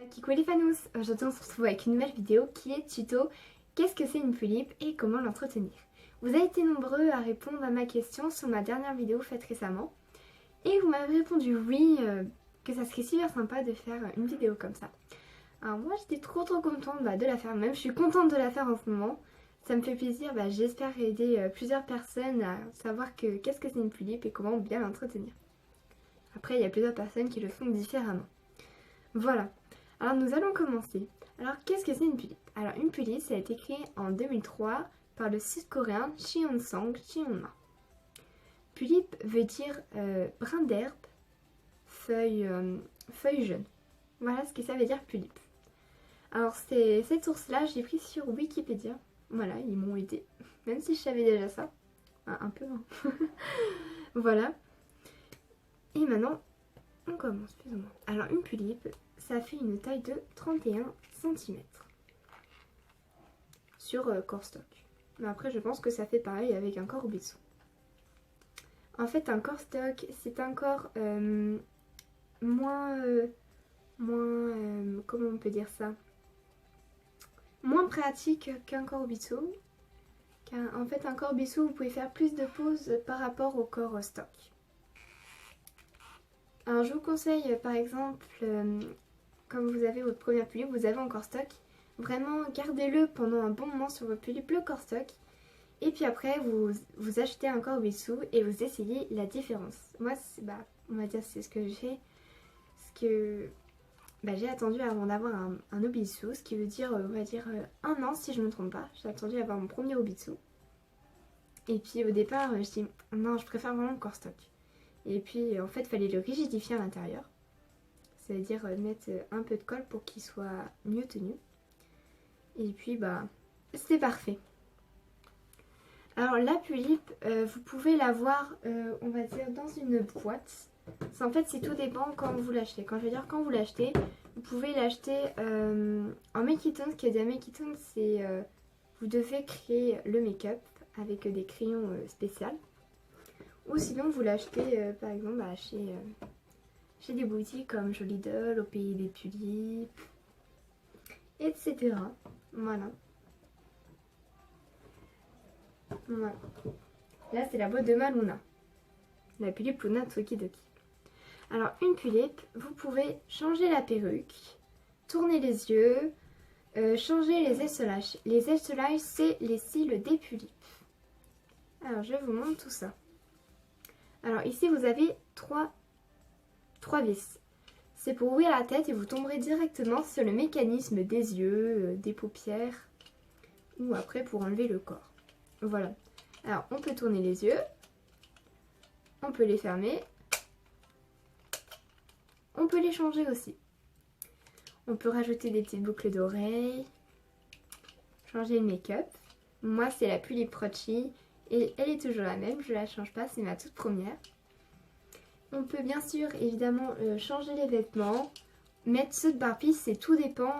Coucou les fanous, aujourd'hui on se retrouve avec une nouvelle vidéo qui est tuto qu'est-ce que c'est une tulipe et comment l'entretenir. Vous avez été nombreux à répondre à ma question sur ma dernière vidéo faite récemment et vous m'avez répondu oui, que ça serait super sympa de faire une vidéo comme ça. Alors moi j'étais trop contente de la faire, même je suis contente de la faire en ce moment. Ça me fait plaisir, j'espère aider plusieurs personnes à savoir qu'est-ce que c'est une tulipe et comment bien l'entretenir. Après il y a plusieurs personnes qui le font différemment. Voilà. Alors nous allons commencer. Alors qu'est-ce que c'est une tulipe? Alors une tulipe, ça a été créé en 2003 par le sud-coréen Cheon-sang Cheon-ma. Tulipe veut dire brin d'herbe, feuille jeune. Voilà ce que ça veut dire tulipe. Alors cette source-là, je l'ai prise sur Wikipédia. Voilà, ils m'ont aidé. Même si je savais déjà ça. Un peu. Hein. Voilà. Et maintenant, on commence plus ou moins. Alors une tulipe, ça fait une taille de 31 cm sur corstock. Mais après je pense que ça fait pareil avec un korbitsu. En fait un corstock c'est un corps moins comment on peut dire ça, moins pratique qu'un korbitsu. En fait un korbitsu vous pouvez faire plus de poses par rapport au corps stock. Alors je vous conseille par exemple comme vous avez votre première tulipe, vous avez encore stock, vraiment gardez-le pendant un bon moment sur votre tulipe, le corps stock. Et puis après vous achetez un korbitsu et vous essayez la différence. Moi on va dire c'est ce que j'ai fait. Parce que j'ai attendu avant d'avoir un obitsu, ce qui veut dire on va dire un an si je ne me trompe pas. J'ai attendu d'avoir mon premier obitsu. Et puis au départ je dis non, je préfère vraiment le corps stock. Et puis en fait il fallait le rigidifier à l'intérieur. C'est-à-dire mettre un peu de colle pour qu'il soit mieux tenu. Et puis c'était parfait. Alors la tulipe, vous pouvez l'avoir, on va dire, dans une boîte. En fait, c'est tout dépend quand vous l'achetez. Quand je veux dire quand vous l'achetez, vous pouvez l'acheter en make-it-on. Ce qui est dire make-it-on, c'est vous devez créer le make-up avec des crayons spéciaux. Ou sinon vous l'achetez par exemple chez des boutiques comme Joli Doll, au Pays des Tulipes, etc. Voilà. Voilà. Là c'est la boîte de ma Luna. La tulipe Luna Tokidoki. Alors une tulipe, vous pouvez changer la perruque, tourner les yeux, changer les aisselages. Les aisselages c'est les cils des tulipes. Alors je vous montre tout ça. Alors ici vous avez trois vis. C'est pour ouvrir la tête et vous tomberez directement sur le mécanisme des yeux, des paupières ou après pour enlever le corps. Voilà. Alors on peut tourner les yeux, on peut les fermer, on peut les changer aussi. On peut rajouter des petites boucles d'oreilles, changer le make-up. Moi c'est la tulipe Rochi et elle est toujours la même, je la change pas, c'est ma toute première. On peut bien sûr évidemment changer les vêtements, mettre ceux de Barbie, c'est tout dépend.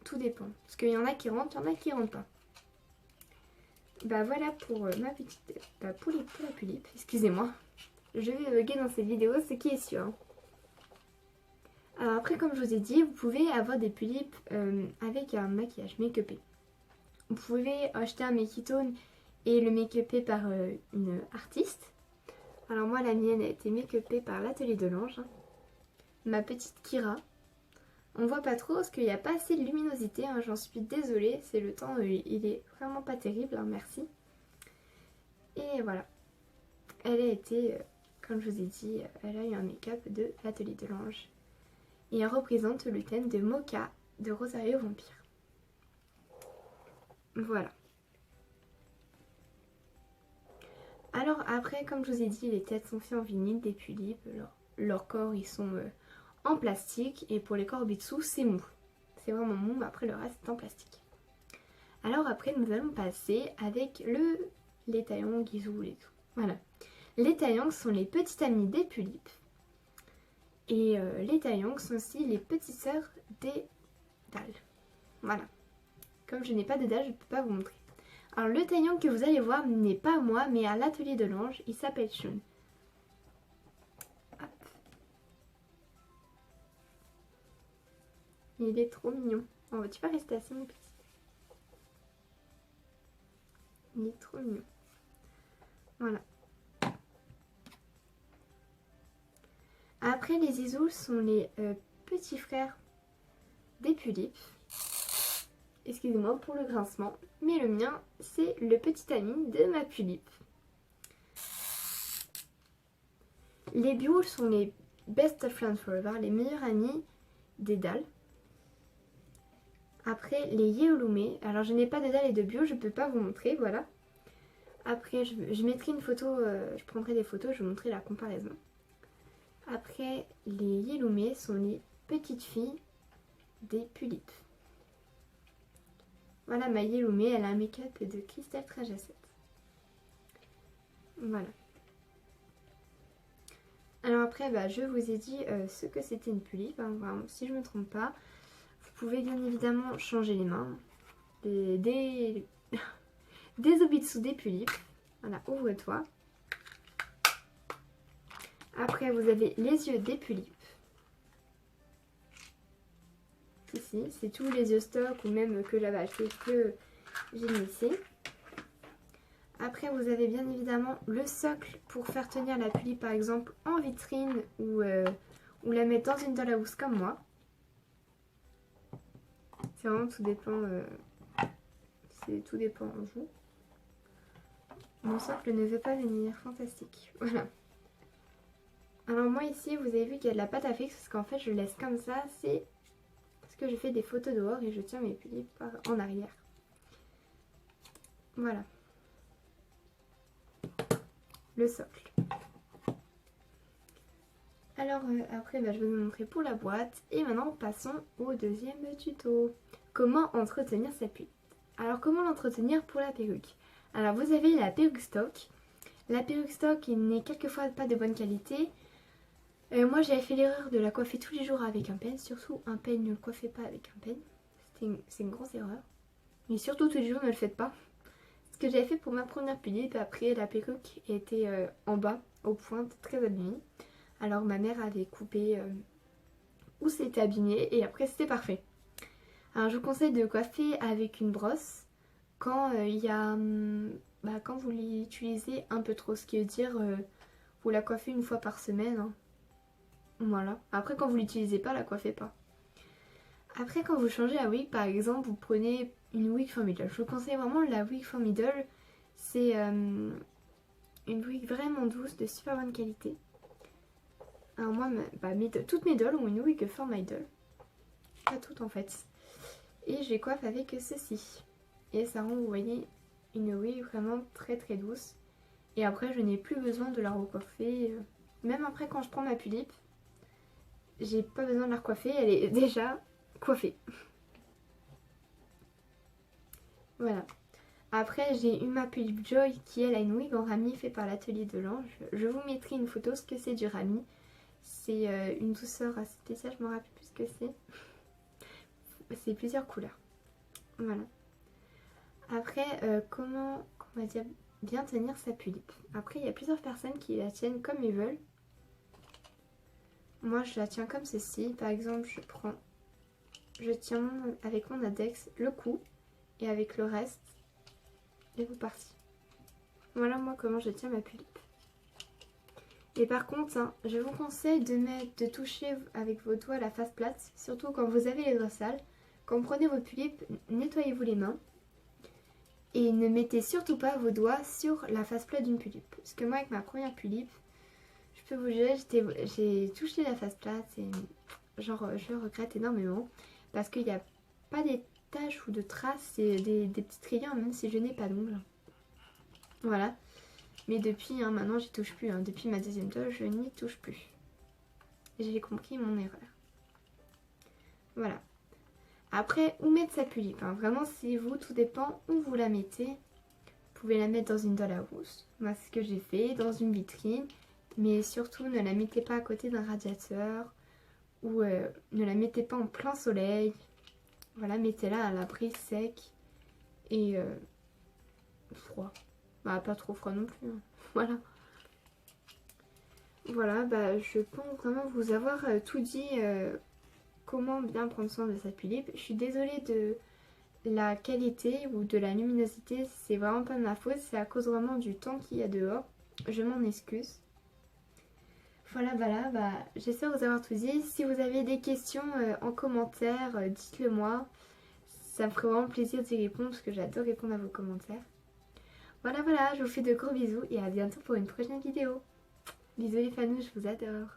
Tout dépend. Parce qu'il y en a qui rentrent, il y en a qui rentrent pas. Voilà pour ma petite pour la tulipe, excusez-moi. Je vais bugger dans cette vidéo, ce qui est sûr. Alors après, comme je vous ai dit, vous pouvez avoir des tulipes avec un maquillage make-upé. Vous pouvez acheter un make-it-on et le make-upé par une artiste. Alors moi la mienne a été make-upée par l'atelier de l'ange. Ma petite Kira. On voit pas trop parce qu'il n'y a pas assez de luminosité, hein, j'en suis désolée, c'est le temps, il est vraiment pas terrible, hein, merci. Et voilà. Elle a été, comme je vous ai dit, elle a eu un make-up de l'atelier de l'ange. Et elle représente le thème de Mocha de Rosario Vampire. Voilà. Alors après, comme je vous ai dit, les têtes sont faites en vinyle, des tulipes, leurs corps ils sont en plastique et pour les korbitsu c'est mou. C'est vraiment mou, mais après le reste est en plastique. Alors après nous allons passer avec les taillons Gizou et tout. Voilà. Les taillons sont les petits amis des tulipes. Et les taillons sont aussi les petites sœurs des dalles. Voilà. Comme je n'ai pas de dalles, je ne peux pas vous montrer. Alors le taillon que vous allez voir n'est pas à moi, mais à l'atelier de l'ange, il s'appelle Shun. Il est trop mignon. Oh, tu vas rester assis, mon petit. Il est trop mignon. Voilà. Après, les Isous sont les petits frères des Tulipes. Excusez-moi pour le grincement. Mais le mien, c'est le petit ami de ma Tulipe. Les Bio sont les best of friends forever, les meilleurs amis des dalles. Après, les Yeolume. Alors, je n'ai pas de dalles et de Bio, je ne peux pas vous montrer, voilà. Après, je mettrai une photo, je prendrai des photos, je vous montrerai la comparaison. Après, les Yeolume sont les petites filles des Tulipes. Voilà ma Yeolume, elle a un make-up de Crystal Trajacette. Voilà. Alors après, je vous ai dit ce que c'était une tulipe, hein, vraiment, si je ne me trompe pas. Vous pouvez bien évidemment changer les mains. Des obitsu des tulipes. Voilà, ouvre-toi. Après, vous avez les yeux des tulipes. Ici, c'est tous les yeux stock ou même que j'avais acheté que j'ai mis ici. Après, vous avez bien évidemment le socle pour faire tenir la tulipe par exemple en vitrine ou la mettre dans une dollhouse comme moi. C'est vraiment tout dépend. Tout dépend en vous. Mon socle ne veut pas venir, fantastique. Voilà. Alors moi ici, vous avez vu qu'il y a de la pâte à fixe parce qu'en fait je laisse comme ça. C'est parce que je fais des photos dehors et je tiens mes tulipes en arrière. Voilà. Le socle. Alors après, je vais vous montrer pour la boîte. Et maintenant, passons au deuxième tuto. Comment entretenir sa tulipe. Alors, comment l'entretenir pour la perruque? Alors, vous avez la perruque stock. La perruque stock, il n'est quelquefois pas de bonne qualité. Moi, j'avais fait l'erreur de la coiffer tous les jours avec un peigne. Surtout, un peigne, ne le coiffez pas avec un peigne. C'est une grosse erreur. Mais surtout, tous les jours, ne le faites pas. Ce que j'avais fait pour ma première tulipe, après, la perruque était en bas, aux pointes, très abîmée. Alors ma mère avait coupé où c'était abîmé et après c'était parfait. Alors je vous conseille de coiffer avec une brosse quand il y a quand vous l'utilisez un peu trop, ce qui veut dire vous la coiffez une fois par semaine. Hein. Voilà. Après quand vous l'utilisez pas, la coiffez pas. Après quand vous changez la wig, par exemple, vous prenez une wig for middle. Je vous conseille vraiment la wig for middle. C'est une wig vraiment douce, de super bonne qualité. Alors moi, toutes mes dolls ont une wig for my doll. Pas toutes en fait. Et je les coiffe avec ceci. Et ça rend, vous voyez, une wig vraiment très très douce. Et après, je n'ai plus besoin de la recoiffer. Même après, quand je prends ma tulipe, j'ai pas besoin de la recoiffer. Elle est déjà coiffée. Voilà. Après, j'ai eu ma tulipe Joy qui, elle, a une wig en rami fait par l'atelier de l'Ange. Je vous mettrai une photo ce que c'est du rami. C'est une douceur assez spéciale, je me rappelle plus ce que c'est. C'est plusieurs couleurs. Voilà. Après, comment on va dire bien tenir sa tulipe. Après, il y a plusieurs personnes qui la tiennent comme ils veulent. Moi, je la tiens comme ceci. Par exemple, je tiens avec mon index le cou et avec le reste, et vous parti. Voilà moi comment je tiens ma tulipe. Et par contre, hein, je vous conseille de toucher avec vos doigts la face plate, surtout quand vous avez les doigts sales. Quand vous prenez vos tulipes, nettoyez-vous les mains. Et ne mettez surtout pas vos doigts sur la face plate d'une tulipe. Parce que moi, avec ma première tulipe, je peux vous dire, j'ai touché la face plate et genre, je le regrette énormément. Parce qu'il n'y a pas des taches ou de traces, c'est des petites rayures, même si je n'ai pas d'ongles. Voilà. Mais depuis, hein, maintenant, j'y touche plus. Hein. Depuis ma deuxième doll, je n'y touche plus. J'ai compris mon erreur. Voilà. Après, où mettre sa tulipe hein. Vraiment, c'est vous, tout dépend où vous la mettez. Vous pouvez la mettre dans une dollhouse. Moi, c'est ce que j'ai fait, dans une vitrine. Mais surtout, ne la mettez pas à côté d'un radiateur. Ou ne la mettez pas en plein soleil. Voilà, mettez-la à l'abri sec. Et froid. Bah, pas trop froid non plus. Hein. Voilà. Voilà, je pense vraiment vous avoir tout dit comment bien prendre soin de sa tulipe. Je suis désolée de la qualité ou de la luminosité, c'est vraiment pas de ma faute, c'est à cause vraiment du temps qu'il y a dehors. Je m'en excuse. Voilà, bah, j'espère vous avoir tout dit. Si vous avez des questions en commentaire, dites-le moi. Ça me ferait vraiment plaisir d'y répondre parce que j'adore répondre à vos commentaires. Voilà, je vous fais de gros bisous et à bientôt pour une prochaine vidéo. Bisous les fanous, je vous adore.